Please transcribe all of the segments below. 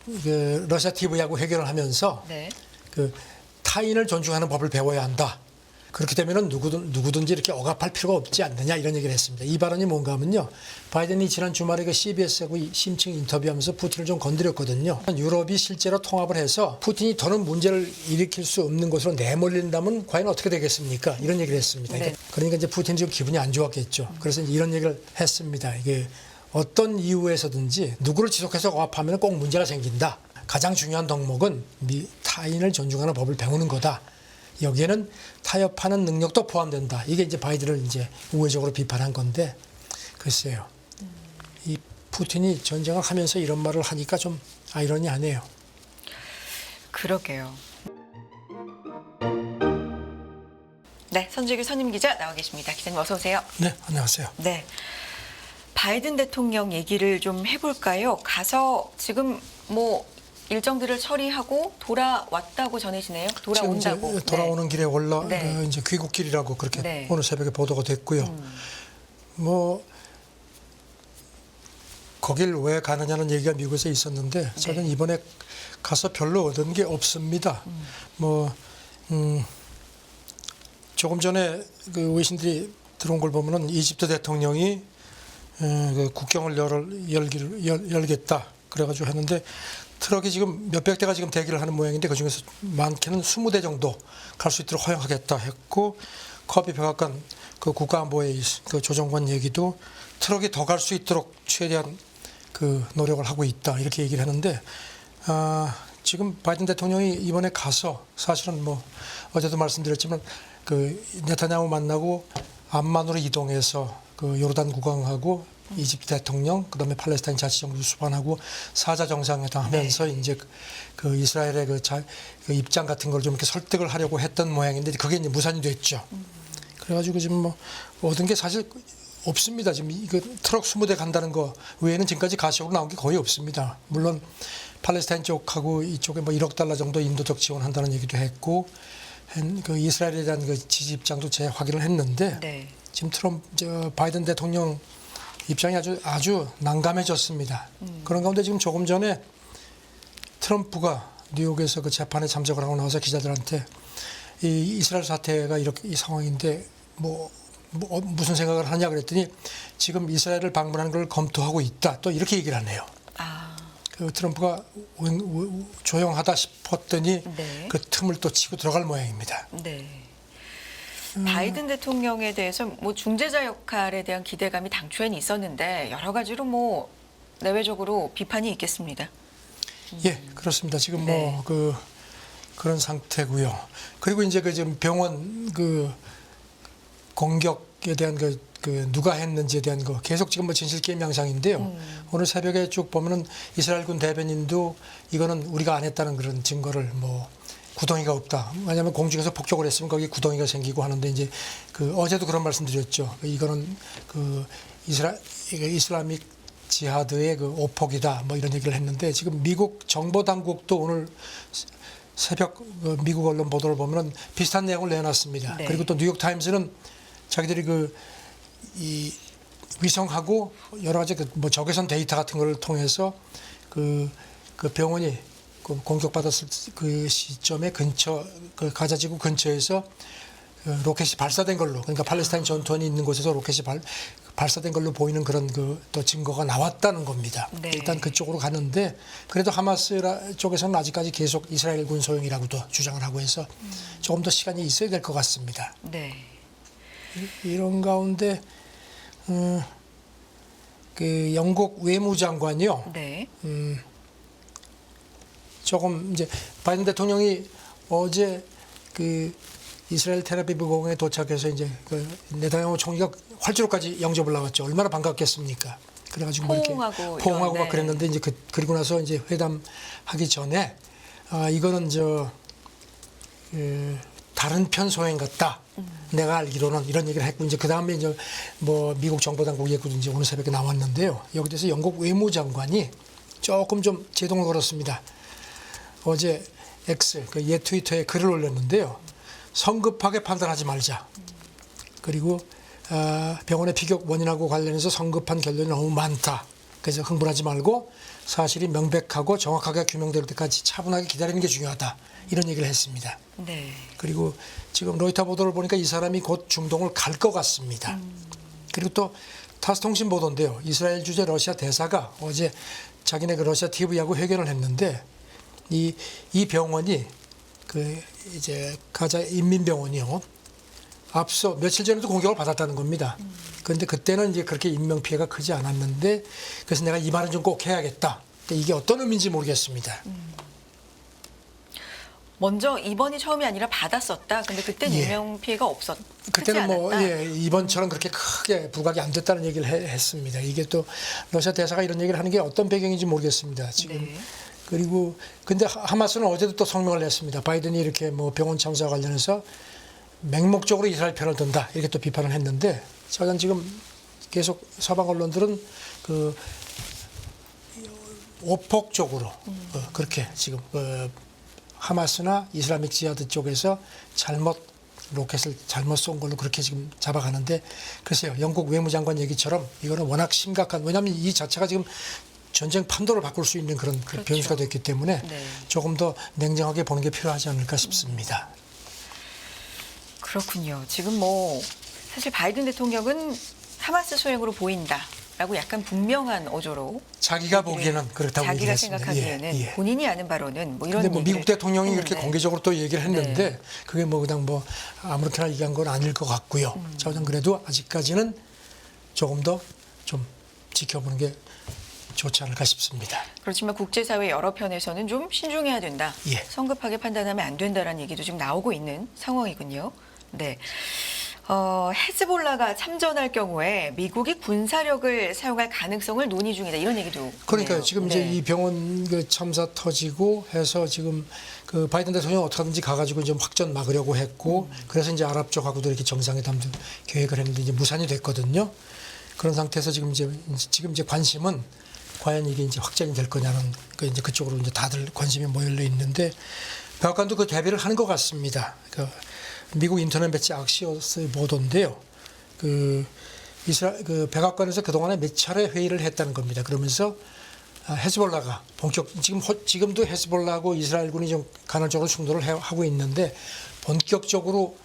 그 러시아 TV하고 회견을 하면서 네. 그 타인을 존중하는 법을 배워야 한다. 그렇게 되면은 누구든지 이렇게 억압할 필요가 없지 않느냐 이런 얘기를 했습니다. 이 발언이 뭔가 하면요. 바이든이 지난 주말에 그 CBS하고 심층 인터뷰하면서 푸틴을 좀 건드렸거든요. 유럽이 실제로 통합을 해서 푸틴이 더는 문제를 일으킬 수 없는 곳으로 내몰린다면 과연 어떻게 되겠습니까? 이런 얘기를 했습니다. 네. 그러니까 이제 푸틴이 지금 기분이 안 좋았겠죠. 그래서 이런 얘기를 했습니다. 이게 어떤 이유에서든지 누구를 지속해서 억압하면 꼭 문제가 생긴다. 가장 중요한 덕목은 타인을 존중하는 법을 배우는 거다. 여기에는 타협하는 능력도 포함된다. 이게 이제 바이든을 이제 우회적으로 비판한 건데, 글쎄요. 이 푸틴이 전쟁을 하면서 이런 말을 하니까 좀 아이러니하네요. 그러게요. 네, 선재규 선임 기자 나와 계십니다. 기자님 어서 오세요. 네, 안녕하세요. 네. 바이든 대통령 얘기를 좀 해볼까요? 가서 지금 뭐 일정들을 처리하고 돌아왔다고 전해지네요. 돌아온다고. 지금 이제 돌아오는 길에 네. 이제 귀국길이라고 그렇게 네. 오늘 새벽에 보도가 됐고요. 뭐 거길 왜 가느냐는 얘기가 미국에서 있었는데 저는 이번에 가서 별로 얻은 게 없습니다. 조금 전에 그 외신들이 들어온 걸 보면은 이집트 대통령이 그 국경을 열겠다 그래가지고 했는데 트럭이 지금 몇백 대가 지금 대기를 하는 모양인데 그 중에서 많게는 20대 정도 갈 수 있도록 허용하겠다 했고 커비 백악관 그 국가안보의 그 조정관 얘기도 트럭이 더 갈 수 있도록 최대한 그 노력을 하고 있다 이렇게 얘기를 하는데 지금 바이든 대통령이 이번에 가서 사실은 뭐 어제도 말씀드렸지만 그 네타냐후 만나고 암만으로 이동해서 그 요르단 국왕하고 이집트 대통령 그다음에 팔레스타인 자치정부 수반하고 사자 정상회담 하면서 이제 그 이스라엘의 그 입장 같은 걸 좀 이렇게 설득을 하려고 했던 모양인데 그게 이제 무산이 됐죠. 그래가지고 지금 뭐 얻은 게 사실 없습니다. 지금 이거 트럭 20대 간다는 거 외에는 지금까지 가시적으로 나온 게 거의 없습니다. 물론 팔레스타인 쪽하고 이쪽에 뭐 1억 달러 정도 인도적 지원한다는 얘기도 했고 그 이스라엘에 대한 그 지지 입장도 재확인을 했는데 네. 지금 바이든 대통령 입장이 아주 난감해졌습니다. 그런 가운데 지금 조금 전에 트럼프가 뉴욕에서 그 재판에 참석을 하고 나와서 기자들한테 이 이스라엘 사태가 이렇게 이 상황인데 무슨 생각을 하냐 그랬더니 지금 이스라엘을 방문하는 걸 검토하고 있다. 또 이렇게 얘기를 하네요. 그 트럼프가 조용하다 싶었더니 네. 그 틈을 또 치고 들어갈 모양입니다. 네. 바이든 대통령에 대해서 뭐 중재자 역할에 대한 기대감이 당초에는 있었는데 여러 가지로 뭐 내외적으로 비판이 있겠습니다. 예, 그렇습니다. 지금 네. 뭐 그런 상태고요. 그리고 이제 그 지금 병원 그 공격에 대한 그 누가 했는지에 대한 거 계속 지금 뭐 진실 게임 양상인데요. 오늘 새벽에 쭉 보면은 이스라엘군 대변인도 이거는 우리가 안 했다는 그런 증거를 뭐 구덩이가 없다. 왜냐하면 공중에서 폭격을 했으면 거기 구덩이가 생기고 하는데 이제 그 어제도 그런 말씀드렸죠. 이거는 그 이슬라믹 지하드의 그 오폭이다. 뭐 이런 얘기를 했는데 지금 미국 정보 당국도 오늘 새벽 미국 언론 보도를 보면은 비슷한 내용을 내놨습니다. 네. 그리고 또 뉴욕 타임스는 자기들이 이 위성하고 여러 가지 뭐 적외선 데이터 같은 걸 통해서 그 병원이 그 공격받았을 그 시점에 그 가자지구 근처에서 로켓이 발사된 걸로 그러니까 팔레스타인 전투원이 있는 곳에서 로켓이 발사된 걸로 보이는 그런 또 증거가 나왔다는 겁니다. 네. 일단 그쪽으로 가는데 그래도 하마스 쪽에서는 아직까지 계속 이스라엘군 소용이라고도 주장을 하고 해서 조금 더 시간이 있어야 될 것 같습니다. 네. 이런 가운데 그 영국 외무장관이요. 네. 조금 이제 바이든 대통령이 어제 그 이스라엘 텔아비브 공항에 도착해서 이제 그 네타냐후 총리가 활주로까지 영접을 나왔죠. 얼마나 반갑겠습니까? 그래가지고 포옹하고 막 그랬는데 이제 그리고 나서 이제 회담하기 전에 이거는 다른 편 소행 같다. 내가 알기로는 이런 얘기를 했고 이제 그 다음에 이제 뭐 미국 정보당국 얘기도 이제 오늘 새벽에 나왔는데요. 여기 대해서 영국 외무장관이 조금 좀 제동을 걸었습니다. 어제 X 그 옛 트위터에 글을 올렸는데요. 성급하게 판단하지 말자. 그리고 병원의 피격 원인하고 관련해서 성급한 결론이 너무 많다. 그래서 흥분하지 말고 사실이 명백하고 정확하게 규명될 때까지 차분하게 기다리는 게 중요하다. 이런 얘기를 했습니다. 네. 그리고 지금 로이터 보도를 보니까 이 사람이 곧 중동을 갈 것 같습니다. 그리고 또 타스 통신 보도인데요. 이스라엘 주재 러시아 대사가 어제 자기네 그 러시아 TV하고 회견을 했는데 이 병원이 그 이제 가자 인민병원이요. 앞서 며칠 전에도 공격을 받았다는 겁니다. 그런데 그때는 이제 그렇게 인명 피해가 크지 않았는데 그래서 내가 이 말은 좀 꼭 해야겠다. 근데 이게 어떤 의미인지 모르겠습니다. 먼저 입원이 처음이 아니라 받았었다. 근데 그때 예. 인명 피해가 크지 그때는 뭐 않았다. 이번처럼 그렇게 크게 부각이 안 됐다는 얘기를 했습니다. 이게 또 러시아 대사가 이런 얘기를 하는 게 어떤 배경인지 모르겠습니다. 지금 네. 그리고 근데 하마스는 어제도 또 성명을 냈습니다. 바이든이 이렇게 뭐 병원 참사와 관련해서 맹목적으로 이스라엘 편을 든다 이렇게 또 비판을 했는데 저는 지금 계속 서방 언론들은 그 오폭적으로 그렇게 지금 하마스나 이슬라믹 지하드 쪽에서 로켓을 잘못 쏜 걸로 그렇게 지금 잡아가는데 글쎄요 영국 외무장관 얘기처럼 이거는 워낙 심각한 왜냐하면 이 자체가 지금 전쟁 판도를 바꿀 수 있는 그런 그렇죠. 변수가 됐기 때문에 네. 조금 더 냉정하게 보는 게 필요하지 않을까 싶습니다. 그렇군요. 지금 뭐 사실 바이든 대통령은 하마스 소행으로 보인다라고 약간 분명한 어조로 자기가 보기에는 그렇다고 자기가 얘기했습니다. 생각하기에는 예. 본인이 아는 바로는 뭐 이런 근데 뭐 얘기를 미국 대통령이 그렇게 했는데. 공개적으로 또 얘기를 했는데 네. 그게 뭐 그냥 뭐 아무렇게나 얘기한 건 아닐 것 같고요. 저는 그래도 아직까지는 조금 더 좀 지켜보는 게 좋지 않을까 싶습니다. 그렇지만 국제사회 여러 편에서는 좀 신중해야 된다. 예. 성급하게 판단하면 안 된다라는 얘기도 지금 나오고 있는 상황이군요. 네. 헤즈볼라가 참전할 경우에 미국이 군사력을 사용할 가능성을 논의 중이다. 이런 얘기도 그러니까요. 있네요. 지금 네. 이제 이 병원 그 참사 터지고 해서 지금 그 바이든 대통령 어떻게든지 가가지고 좀 확전 막으려고 했고 그래서 이제 아랍 쪽하고도 이렇게 정상회담도 계획을 했는데 이제 무산이 됐거든요. 그런 상태에서 지금 이제 관심은 과연 이게 이제 확전이 될 거냐는 그 이제 그쪽으로 이제 다들 관심이 모여 있는데 백악관도 그 대비를 하는 것 같습니다. 그 미국 인터넷 매체 악시오스의 보도인데요. 그 백악관에서 그동안에 몇 차례 회의를 했다는 겁니다. 그러면서 헤즈볼라가 지금도 헤즈볼라하고 이스라엘군이 좀 간헐적으로 충돌을 하고 있는데 본격적으로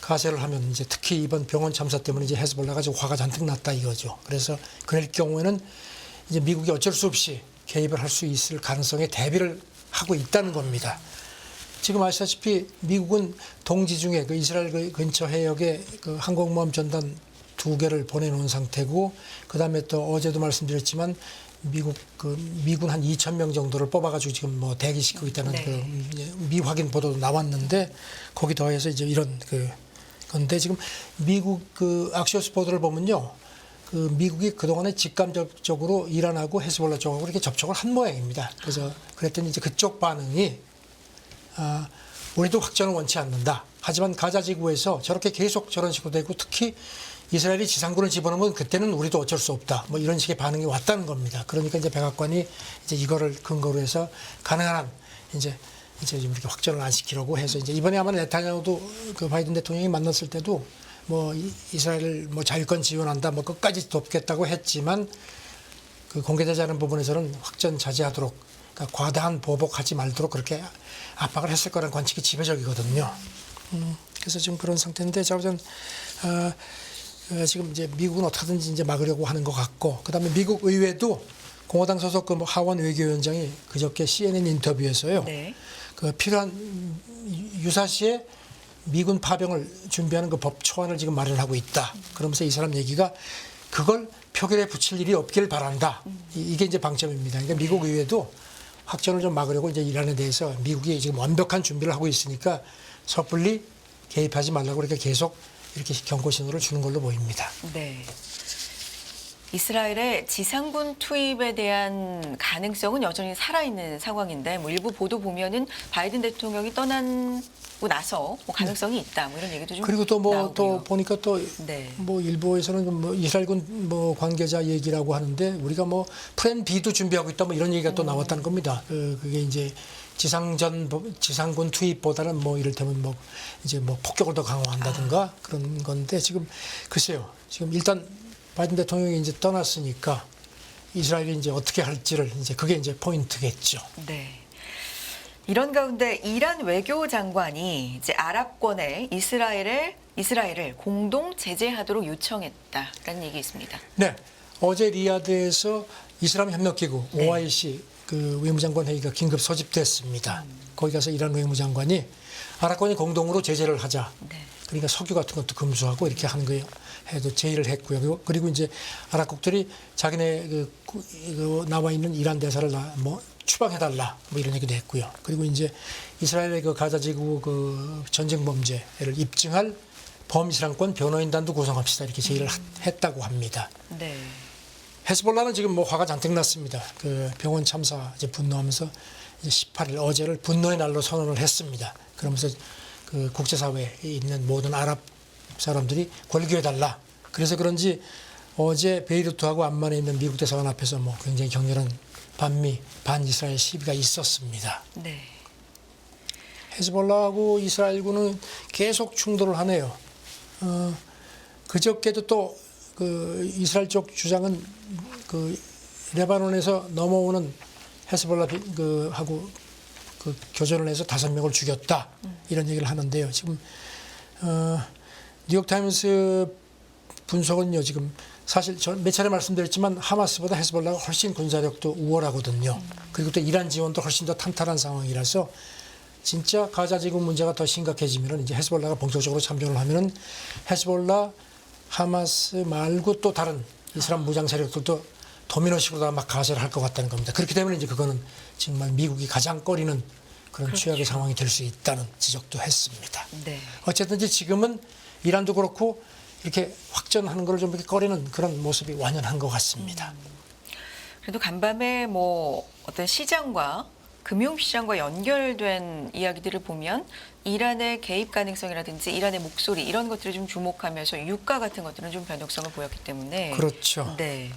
가세를 하면 이제 특히 이번 병원 참사 때문에 이제 헤즈볼라가 좀 화가 잔뜩 났다 이거죠. 그래서 그럴 경우에는 이제 미국이 어쩔 수 없이 개입을 할 수 있을 가능성에 대비를 하고 있다는 겁니다. 지금 아시다시피 미국은 동지 중에 그 이스라엘 근처 해역에 그 항공모함 전단 2개를 보내놓은 상태고 그 다음에 또 어제도 말씀드렸지만 미군 한 2,000명 정도를 뽑아가지고 지금 뭐 대기시키고 있다는 네. 그 미확인 보도도 나왔는데 거기 더해서 이제 이런 건데 지금 미국 그 악시오스 보도를 보면요. 그 미국이 그동안에 직감적으로 이란하고 헤즈볼라 쪽하고 이렇게 접촉을 한 모양입니다. 그래서 그랬더니 이제 그쪽 반응이 우리도 확전을 원치 않는다. 하지만 가자 지구에서 저렇게 계속 저런 식으로 되고 특히 이스라엘이 지상군을 집어넣으면 그때는 우리도 어쩔 수 없다. 뭐 이런 식의 반응이 왔다는 겁니다. 그러니까 이제 백악관이 이제 이거를 근거로 해서 가능한 한 이제 좀 이렇게 확전을 안 시키려고 해서 이제 이번에 아마 네타냐후도 그 바이든 대통령이 만났을 때도 뭐 이스라엘을 뭐 자유권 지원한다, 뭐 끝까지 돕겠다고 했지만 그 공개되지 않은 부분에서는 확전 자제하도록 그러니까 과다한 보복하지 말도록 그렇게 압박을 했을 거라는 관측이 지배적이거든요. 그래서 지금 그런 상태인데 저는 지금 이제 미국은 어떻게든지 이제 막으려고 하는 것 같고 그다음에 미국 의회도 공화당 소속 그 하원 외교위원장이 그저께 CNN 인터뷰에서요. 네. 그 필요한 유사시에 미군 파병을 준비하는 그 법 초안을 지금 마련하고 있다. 그러면서 이 사람 얘기가 그걸 표결에 붙일 일이 없길 바란다. 이게 이제 방점입니다. 그러니까 미국 의회도 확전을 좀 막으려고 이제 이란에 대해서 미국이 지금 완벽한 준비를 하고 있으니까 섣불리 개입하지 말라고 이렇게 계속 이렇게 경고 신호를 주는 걸로 보입니다. 네. 이스라엘의 지상군 투입에 대한 가능성은 여전히 살아있는 상황인데 뭐 일부 보도 보면은 바이든 대통령이 떠나고 나서 뭐 가능성이 있다 뭐 이런 얘기도 좀 그리고 또 뭐 나오고요. 또 보니까 또 네. 뭐 일부에서는 뭐 이스라엘군 뭐 관계자 얘기라고 하는데 우리가 뭐 플랜 B도 준비하고 있다 뭐 이런 얘기가 또 나왔다는 겁니다. 그게 이제 지상군 투입보다는 뭐 이를테면 뭐 이제 뭐 폭격을 더 강화한다든가 그런 건데 지금 글쎄요. 지금 일단 바이든 대통령이 이제 떠났으니까 이스라엘이 이제 어떻게 할지를 이제 그게 이제 포인트겠죠. 네. 이런 가운데 이란 외교장관이 이제 아랍권에 이스라엘을 공동 제재하도록 요청했다라는 얘기 있습니다. 네, 어제 리야드에서 이슬람 협력기구 네. OIC 그 외무장관 회의가 긴급 소집됐습니다. 거기 가서 이란 외무장관이 아랍권이 공동으로 제재를 하자. 네. 그러니까 석유 같은 것도 금수하고 이렇게 하는 거예요. 해도 제의를 했고요. 그리고 이제 아랍국들이 자기네 그 나와 있는 이란 대사를 추방해달라 뭐 이런 얘기도 했고요. 그리고 이제 이스라엘의 그 가자지구 그 전쟁 범죄를 입증할 범이스라엘권 변호인단도 구성합시다 이렇게 제의를 했다고 합니다. 네. 헤즈볼라는 지금 뭐 화가 잔뜩 났습니다. 그 병원 참사 이제 분노하면서 이제 18일 어제를 분노의 날로 선언을 했습니다. 그러면서 그 국제사회에 있는 모든 아랍 사람들이 권고해달라. 그래서 그런지 어제 베이루트하고 암만에 있는 미국 대사관 앞에서 뭐 굉장히 격렬한 반미 반이스라엘 시위가 있었습니다. 네. 헤즈볼라하고 이스라엘군은 계속 충돌을 하네요. 그저께도 또 그 이스라엘 쪽 주장은 그 레바논에서 넘어오는 헤즈볼라 하고 그 교전을 해서 5명을 죽였다 이런 얘기를 하는데요. 지금 뉴욕타임스 분석은요. 지금 사실 몇 차례 말씀드렸지만 하마스보다 헤즈볼라가 훨씬 군사력도 우월하거든요. 그리고 또 이란 지원도 훨씬 더 탄탄한 상황이라서 진짜 가자 지구 문제가 더 심각해지면 이제 헤즈볼라가 본격적으로 참전을 하면은 헤즈볼라, 하마스 말고 또 다른 이슬람 무장 세력들도 도미노식으로 막 가세를 할 것 같다는 겁니다. 그렇기 때문에 이제 그거는 정말 미국이 가장 꺼리는 그런 그렇죠. 최악의 상황이 될 수 있다는 지적도 했습니다. 네. 어쨌든 지금은 이란도 그렇고 이렇게 확전하는 걸 좀 이렇게 꺼리는 그런 모습이 완연한 것 같습니다. 그래도 간밤에 뭐 어떤 시장과 금융시장과 연결된 이야기들을 보면 이란의 개입 가능성이라든지 이란의 목소리 이런 것들을 좀 주목하면서 유가 같은 것들은 좀 변동성을 보였기 때문에 그렇죠. 네.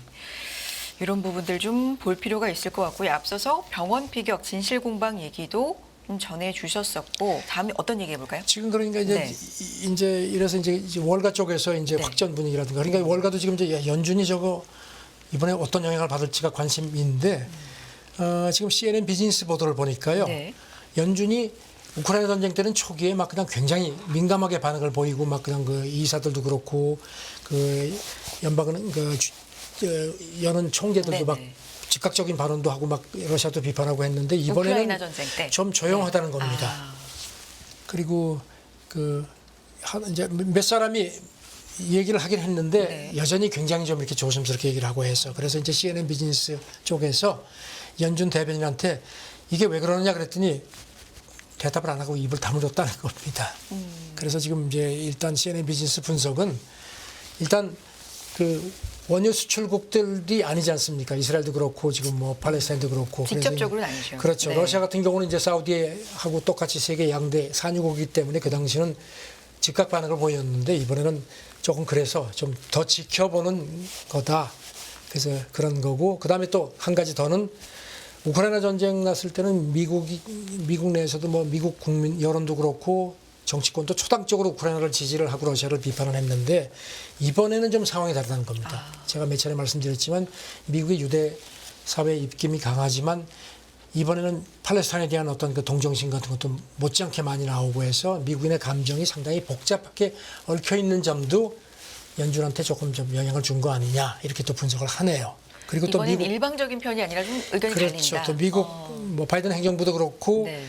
이런 부분들 좀 볼 필요가 있을 것 같고요. 앞서서 병원 피격 진실 공방 얘기도 좀 전해 주셨었고 다음에 어떤 얘기 해볼까요? 지금 그러니까 이제 네. 이제 이래서 이제 월가 쪽에서 이제 네. 확전 분위기라든가 그러니까 월가도 지금 이제 연준이 저거 이번에 어떤 영향을 받을지가 관심인데 지금 CNN 비즈니스 보도를 보니까요. 네. 연준이 우크라이나 전쟁 때는 초기에 막 그냥 굉장히 민감하게 반응을 보이고 막 그냥 그 이사들도 그렇고 그 연방은 여는 총재들도 네네. 막 즉각적인 발언도 하고 막 러시아도 비판하고 했는데 우크라이나 이번에는 전쟁 때. 좀 조용하다는 겁니다. 아, 그리고 이제 몇 사람이 얘기를 하긴 했는데 네. 여전히 굉장히 좀 이렇게 조심스럽게 얘기를 하고 해서 그래서 이제 CNN 비즈니스 쪽에서 연준 대변인한테 이게 왜 그러느냐 그랬더니 대답을 안 하고 입을 다물었다는 겁니다. 그래서 지금 이제 일단 CNN 비즈니스 분석은 일단 그 원유 수출국들이 아니지 않습니까? 이스라엘도 그렇고 지금 뭐 팔레스타인도 그렇고 직접적으로는 아니죠. 그렇죠. 네. 러시아 같은 경우는 이제 사우디하고 똑같이 세계 양대 산유국이기 때문에 그 당시는 즉각 반응을 보였는데 이번에는 조금 그래서 좀 더 지켜보는 거다. 그래서 그런 거고 그다음에 또 한 가지 더는 우크라이나 전쟁 났을 때는 미국 내에서도 뭐 미국 국민 여론도 그렇고 정치권도 초당적으로 우크라이나를 지지를 하고 러시아를 비판을 했는데 이번에는 좀 상황이 다르다는 겁니다. 제가 몇 차례 말씀드렸지만 미국의 유대 사회 입김이 강하지만 이번에는 팔레스타인에 대한 어떤 그 동정심 같은 것도 못지않게 많이 나오고 해서 미국인의 감정이 상당히 복잡하게 얽혀 있는 점도 연준한테 조금 좀 영향을 준 거 아니냐 이렇게 또 분석을 하네요. 그리고 또 이번엔 미국 일방적인 편이 아니라 좀 의견이 그렇죠. 갈린다. 또 미국 뭐 바이든 행정부도 그렇고 네.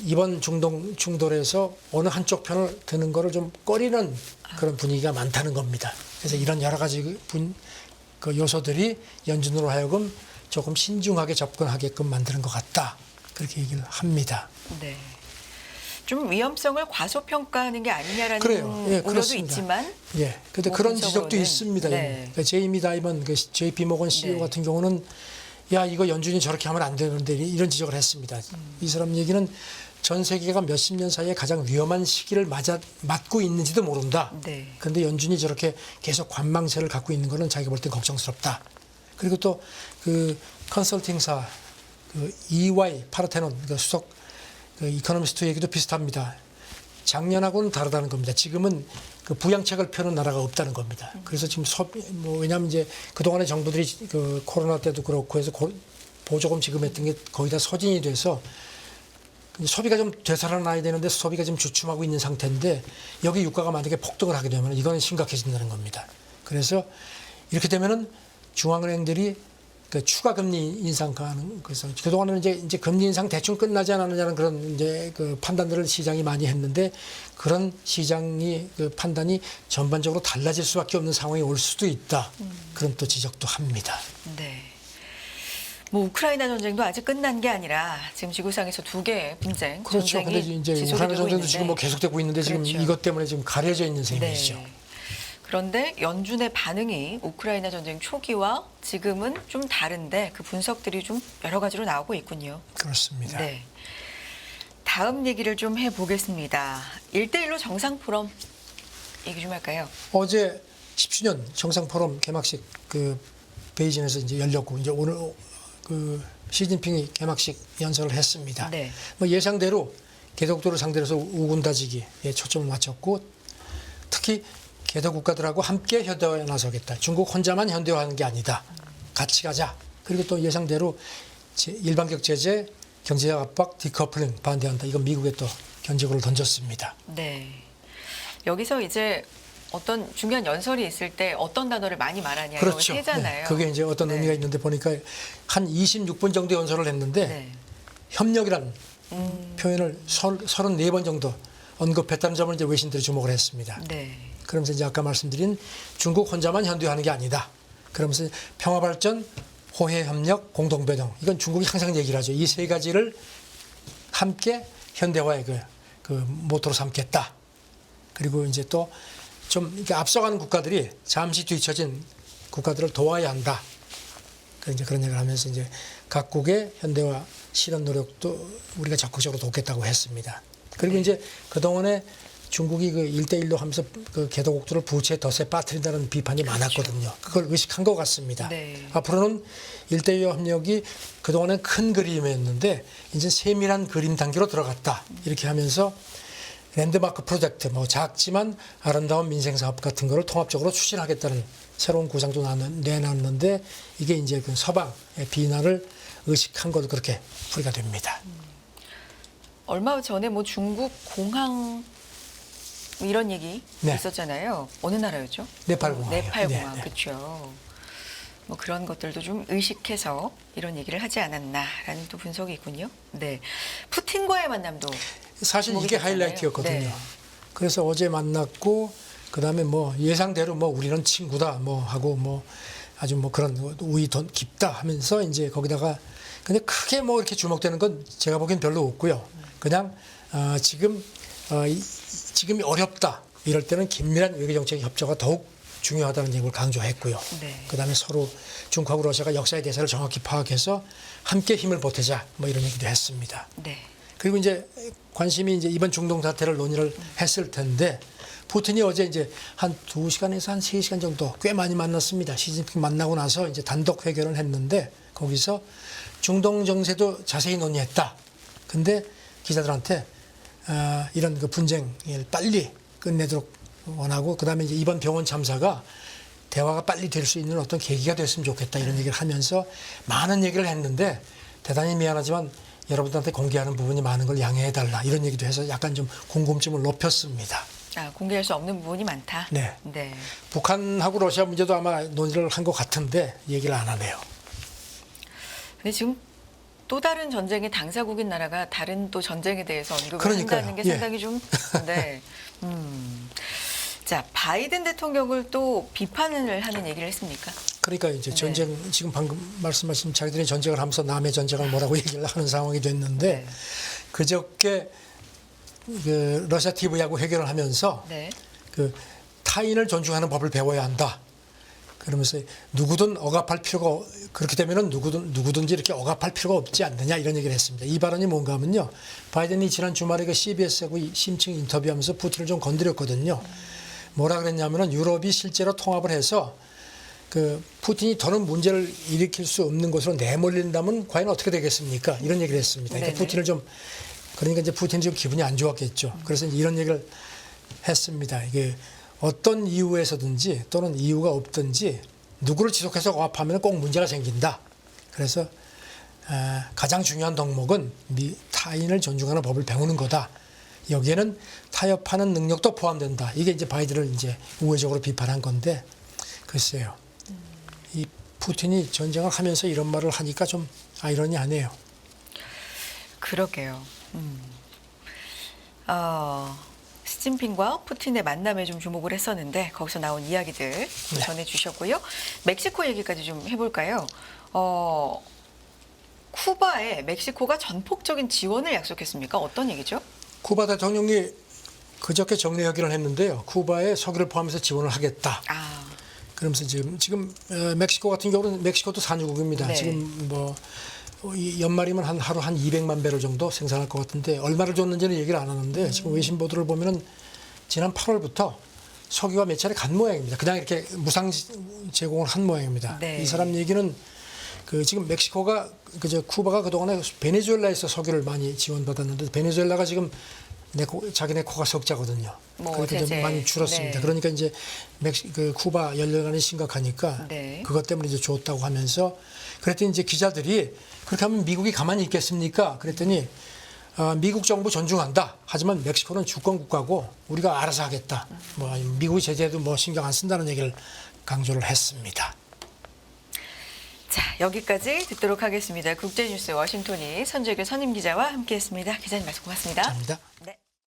이번 중동 충돌에서 어느 한쪽 편을 드는 거를 좀 꺼리는 그런 분위기가 많다는 겁니다. 그래서 이런 여러 가지 그 요소들이 연준으로 하여금 조금 신중하게 접근하게끔 만드는 것 같다. 그렇게 얘기를 합니다. 네. 좀 위험성을 과소평가하는 게 아니냐라는 그래요. 예, 우려도 그렇습니다. 있지만 예, 근데 뭐 그런 근처로는. 지적도 있습니다. 네. 그러니까 제이미 다이먼, 그 JP 모건 CEO 네. 같은 경우는 야 이거 연준이 저렇게 하면 안 되는데 이런 지적을 했습니다. 이 사람 얘기는 전 세계가 몇십 년 사이에 가장 위험한 시기를 맞고 있는지도 모른다. 네. 그런데 연준이 저렇게 계속 관망세를 갖고 있는 거는 자기가 볼 땐 걱정스럽다. 그리고 또 그 컨설팅사 그 EY 파르테논 그 수석 그 이코노미스트 얘기도 비슷합니다. 작년하고는 다르다는 겁니다. 지금은 그 부양책을 펴는 나라가 없다는 겁니다. 그래서 지금 왜냐하면 이제 그동안의 정부들이 그 코로나 때도 그렇고 해서 보조금 지급했던 게 거의 다 소진이 돼서 소비가 좀 되살아나야 되는데 소비가 좀 주춤하고 있는 상태인데 여기 유가가 만약에 폭등을 하게 되면 이건 심각해진다는 겁니다. 그래서 이렇게 되면은 중앙은행들이 그 추가 금리 인상 가능 그래서 그동안은 이제 금리 인상 대충 끝나지 않았느냐는 그런 이제 그 판단들을 시장이 많이 했는데 그런 시장이 그 판단이 전반적으로 달라질 수밖에 없는 상황이 올 수도 있다. 그런 또 지적도 합니다. 네. 뭐 우크라이나 전쟁도 아직 끝난 게 아니라 지금 지구상에서 두 개의 분쟁, 그렇죠. 근데 전쟁이 이제 지속이 우크라이나 되고 전쟁도 있는데 지금 뭐 계속되고 있는데 지금 그렇죠. 이것 때문에 지금 가려져 있는 셈이죠. 네. 그런데 연준의 반응이 우크라이나 전쟁 초기와 지금은 좀 다른데 그 분석들이 좀 여러 가지로 나오고 있군요. 그렇습니다. 네. 다음 얘기를 좀 해보겠습니다. 1대1로 정상 포럼 얘기 좀 할까요? 어제 10주년 정상 포럼 개막식 그 베이징에서 이제 열렸고 이제 오늘 그 시진핑이 개막식 연설을 했습니다. 네. 뭐 예상대로 개독도를 상대로 해서 우군다지기에 초점을 맞췄고 특히 개독 국가들하고 함께 현대화에 나서겠다. 중국 혼자만 현대화하는 게 아니다. 같이 가자. 그리고 또 예상대로 일반격 제재, 경제적 압박, 디커플링 반대한다. 이건 미국에 또 견제구를 던졌습니다. 네. 여기서 이제 어떤 중요한 연설이 있을 때 어떤 단어를 많이 말하냐 그렇죠. 이거 세잖아요. 네. 그게 이제 어떤 네. 의미가 있는데 보니까 한 26분 정도 연설을 했는데 네. 협력이란 표현을 34번 정도 언급했다는 점을 이제 외신들이 주목을 했습니다. 네. 그러면서 이제 아까 말씀드린 중국 혼자만 현대화하는 게 아니다. 그러면서 평화발전, 호혜협력, 공동변형 이건 중국이 항상 얘기를 하죠. 이 세 가지를 함께 현대화의 그 모토로 삼겠다. 그리고 이제 또 좀 이렇게 앞서가는 국가들이 잠시 뒤처진 국가들을 도와야 한다. 이제 그런 얘기를 하면서 이제 각국의 현대화 실현 노력도 우리가 적극적으로 돕겠다고 했습니다. 그리고 이제 그동안에 중국이 그 1대1로 하면서 그 개도국들을 부채 덫에 빠뜨린다는 비판이 많았거든요. 그걸 의식한 것 같습니다. 네. 앞으로는 1대1 협력이 그동안은 큰 그림이었는데 이제 세밀한 그림 단계로 들어갔다. 이렇게 하면서 랜드마크 프로젝트, 뭐 작지만 아름다운 민생 사업 같은 거를 통합적으로 추진하겠다는 새로운 구상도 내놨는데 이게 이제 그 서방의 비난을 의식한 것도 그렇게 풀이가 됩니다. 얼마 전에 뭐 중국 공항 이런 얘기 네. 있었잖아요. 어느 나라였죠? 네팔 공항이요. 네팔 네, 공항 네. 그렇죠. 뭐 그런 것들도 좀 의식해서 이런 얘기를 하지 않았나라는 또 분석이 있군요. 네, 푸틴과의 만남도 사실 이게 됐잖아요. 하이라이트였거든요. 네. 그래서 어제 만났고 그다음에 뭐 예상대로 뭐 우리는 친구다 뭐 하고 뭐 아주 뭐 그런 우위 더 깊다 하면서 이제 거기다가 근데 크게 뭐 이렇게 주목되는 건 제가 보기엔 별로 없고요. 그냥 지금이 어렵다 이럴 때는 긴밀한 외교 정책 협조가 더욱 중요하다는 얘기를 강조했고요. 네. 그다음에 서로 중국하고 러시아가 역사의 대사를 정확히 파악해서 함께 힘을 보태자 뭐 이런 얘기도 했습니다. 네. 그리고 이제 관심이 이제 이번 중동 사태를 논의를 했을 텐데 푸틴이 어제 이제 한 2시간에서 한 3시간 정도 꽤 많이 만났습니다. 시진핑 만나고 나서 이제 단독 회견을 했는데 거기서 중동 정세도 자세히 논의했다. 근데 기자들한테 이런 그 분쟁을 빨리 끝내도록 원하고 그다음에 이제 이번 병원 참사가 대화가 빨리 될 수 있는 어떤 계기가 됐으면 좋겠다 이런 얘기를 하면서 많은 얘기를 했는데 대단히 미안하지만 여러분들한테 공개하는 부분이 많은 걸 양해해달라 이런 얘기도 해서 약간 좀 궁금증을 높였습니다. 아, 공개할 수 없는 부분이 많다. 네. 네. 북한하고 러시아 문제도 아마 논의를 한 것 같은데 얘기를 안 하네요. 근데 지금 또 다른 전쟁의 당사국인 나라가 다른 또 전쟁에 대해서 언급을 그러니까요. 한다는 게 예. 상당히 좀 네. 자, 바이든 대통령을 또 비판을 하는 얘기를 했습니까? 그러니까 이제 전쟁 지금 방금 말씀하신 자기들이 전쟁을 하면서 남의 전쟁을 뭐라고 얘기를 하는 상황이 됐는데 네. 그저께 그 러시아 TV하고 회견을 하면서 네. 그 타인을 존중하는 법을 배워야 한다. 그러면서 누구든 억압할 필요가 그렇게 되면은 누구든지 이렇게 억압할 필요가 없지 않느냐 이런 얘기를 했습니다. 이 발언이 뭔가 하면요. 바이든이 지난 주말에 그 CBS하고 심층 인터뷰하면서 푸틴을 좀 건드렸거든요. 뭐라 그랬냐면은 유럽이 실제로 통합을 해서 그 푸틴이 더는 문제를 일으킬 수 없는 것으로 내몰린다면 과연 어떻게 되겠습니까? 이런 얘기를 했습니다. 그러니까 네네. 푸틴을 좀 그러니까 이제 푸틴이 좀 기분이 안 좋았겠죠. 그래서 이제 이런 얘기를 했습니다. 이게 어떤 이유에서든지 또는 이유가 없든지 누구를 지속해서 억압하면 꼭 문제가 생긴다. 그래서 가장 중요한 덕목은 타인을 존중하는 법을 배우는 거다. 여기에는 타협하는 능력도 포함된다. 이게 이제 바이든을 이제 우회적으로 비판한 건데 글쎄요. 이 푸틴이 전쟁을 하면서 이런 말을 하니까 좀 아이러니하네요. 그러게요. 시진핑과 푸틴의 만남에 좀 주목을 했었는데 거기서 나온 이야기들 전해주셨고요. 멕시코 얘기까지 좀 해볼까요? 쿠바에 멕시코가 전폭적인 지원을 약속했습니까? 어떤 얘기죠? 쿠바 대통령이 그저께 정례회견을 했는데요. 쿠바에 석유를 포함해서 지원을 하겠다. 그러면서 지금 멕시코 같은 경우는 멕시코도 산유국입니다. 네. 지금 뭐 이 연말이면 하루 한 200만 배럴 정도 생산할 것 같은데 얼마를 줬는지는 얘기를 안 하는데 지금 외신 보도를 보면은 지난 8월부터 석유가 몇 차례 간 모양입니다. 그냥 이렇게 무상 제공을 한 모양입니다. 네. 이 사람 얘기는 지금 멕시코가 쿠바가 그동안에 베네수엘라에서 석유를 많이 지원받았는데 베네수엘라가 지금 자기네 코가 석자거든요. 그렇게 좀 제재. 많이 줄었습니다. 네. 그러니까 이제 쿠바 연료난이 심각하니까 네. 그것 때문에 이제 줬다고 하면서 그랬더니 이제 기자들이 그렇게 하면 미국이 가만히 있겠습니까? 그랬더니 미국 정부 존중한다. 하지만 멕시코는 주권 국가고 우리가 알아서 하겠다. 뭐 미국의 제재도 뭐 신경 안 쓴다는 얘기를 강조를 했습니다. 자, 여기까지 듣도록 하겠습니다. 국제뉴스 워싱턴이 선재규 선임 기자와 함께했습니다. 기자님 말씀 고맙습니다. 감사합니다. 네.